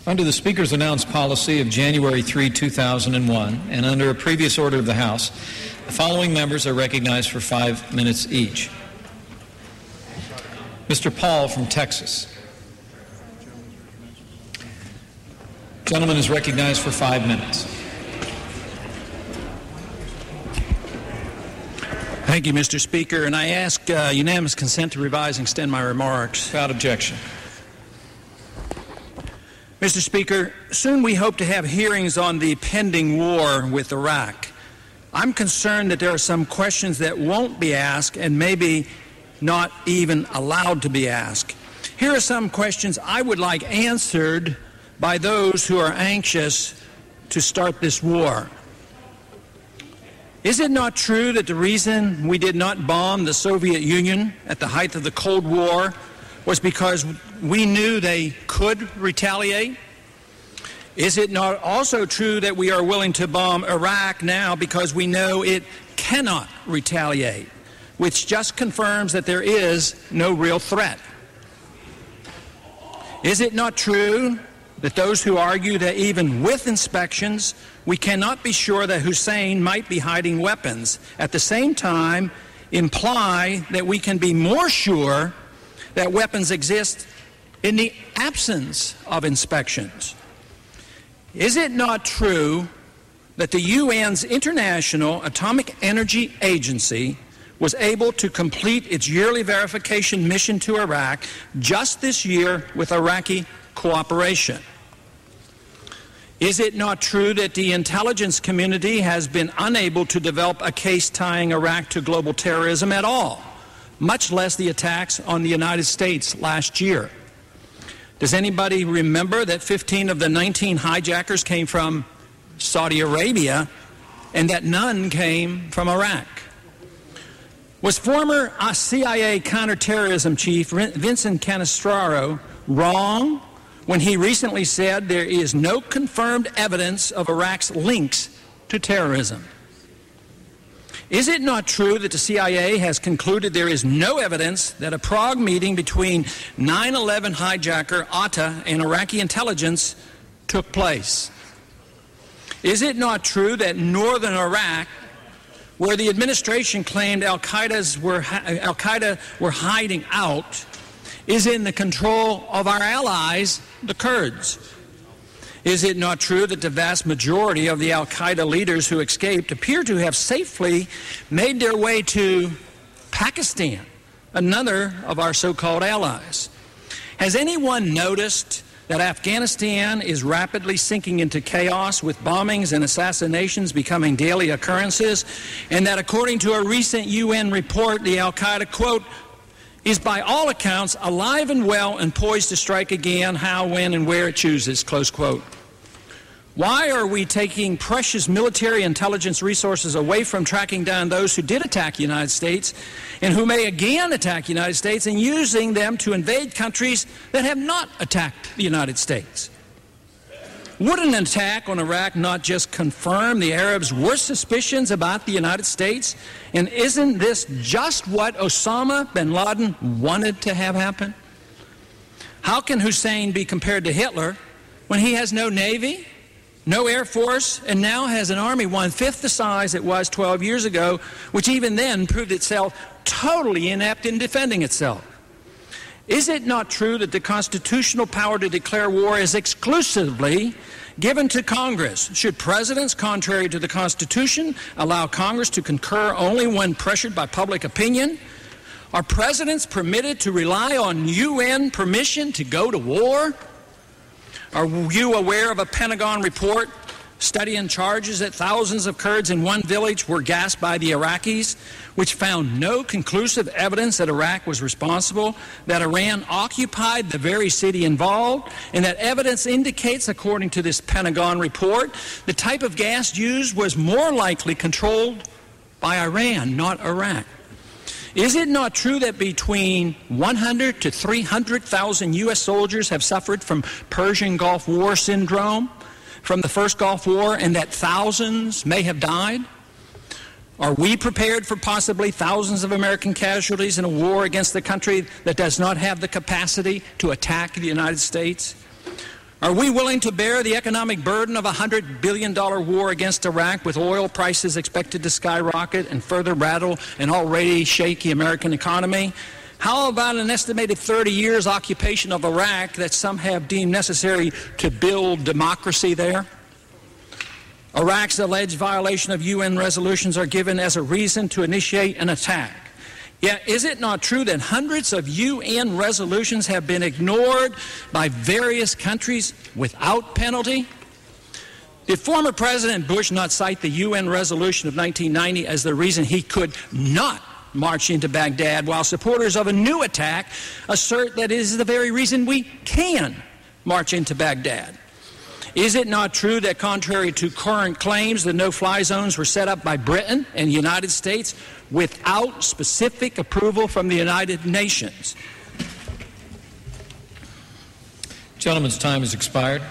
Under the Speaker's announced policy of January 3, 2001, and under a previous order of the House, the following members are recognized for 5 minutes each. Mr. Paul from Texas. Gentleman is recognized for 5 minutes. Thank you, Mr. Speaker, and I ask unanimous consent to revise and extend my remarks. Without objection. Mr. Speaker, soon we hope to have hearings on the pending war with Iraq. I'm concerned that there are some questions that won't be asked and maybe not even allowed to be asked. Here are some questions I would like answered by those who are anxious to start this war. Is it not true that the reason we did not bomb the Soviet Union at the height of the Cold War was because we knew they could retaliate? Is it not also true that we are willing to bomb Iraq now because we know it cannot retaliate, which just confirms that there is no real threat? Is it not true that those who argue that even with inspections we cannot be sure that Hussein might be hiding weapons, at the same time imply that we can be more sure that weapons exist in the absence of inspections? Is it not true that the UN's International Atomic Energy Agency was able to complete its yearly verification mission to Iraq just this year with Iraqi cooperation? Is it not true that the intelligence community has been unable to develop a case tying Iraq to global terrorism at all, much less the attacks on the United States last year? Does anybody remember that 15 of the 19 hijackers came from Saudi Arabia and that none came from Iraq? Was former CIA counterterrorism chief Vincent Canestraro wrong when he recently said there is no confirmed evidence of Iraq's links to terrorism? Is it not true that the CIA has concluded there is no evidence that a Prague meeting between 9/11 hijacker Atta and Iraqi intelligence took place? Is it not true that northern Iraq, where the administration claimed Al-Qaeda were hiding out, is in the control of our allies, the Kurds? Is it not true that the vast majority of the Al-Qaeda leaders who escaped appear to have safely made their way to Pakistan, another of our so-called allies? Has anyone noticed that Afghanistan is rapidly sinking into chaos, with bombings and assassinations becoming daily occurrences, and that according to a recent UN report, the Al-Qaeda, quote, is by all accounts alive and well and poised to strike again, how, when, and where it chooses, close quote? Why are we taking precious military intelligence resources away from tracking down those who did attack the United States and who may again attack the United States, and using them to invade countries that have not attacked the United States? Would an attack on Iraq not just confirm the Arabs' worst suspicions about the United States? And isn't this just what Osama bin Laden wanted to have happen? How can Hussein be compared to Hitler when he has no navy, no air force, and now has an army 1/5 the size it was 12 years ago, which even then proved itself totally inept in defending itself? Is it not true that the constitutional power to declare war is exclusively given to Congress? Should presidents, contrary to the Constitution, allow Congress to concur only when pressured by public opinion? Are presidents permitted to rely on UN permission to go to war? Are you aware of a Pentagon report studying charges that thousands of Kurds in one village were gassed by the Iraqis, which found no conclusive evidence that Iraq was responsible, that Iran occupied the very city involved, and that evidence indicates, according to this Pentagon report, the type of gas used was more likely controlled by Iran, not Iraq? Is it not true that between 100 to 300,000 U.S. soldiers have suffered from Persian Gulf War syndrome from the first Gulf War, and that thousands may have died? Are we prepared for possibly thousands of American casualties in a war against a country that does not have the capacity to attack the United States? Are we willing to bear the economic burden of a $100 billion war against Iraq with oil prices expected to skyrocket and further rattle an already shaky American economy? How about an estimated 30 years occupation of Iraq that some have deemed necessary to build democracy there? Iraq's alleged violation of UN resolutions are given as a reason to initiate an attack. Yet, is it not true that hundreds of UN resolutions have been ignored by various countries without penalty? Did former President Bush not cite the UN resolution of 1990 as the reason he could not march into Baghdad, while supporters of a new attack assert that it is the very reason we can march into Baghdad? Is it not true that, contrary to current claims, the no-fly zones were set up by Britain and the United States without specific approval from the United Nations? Gentleman's time has expired.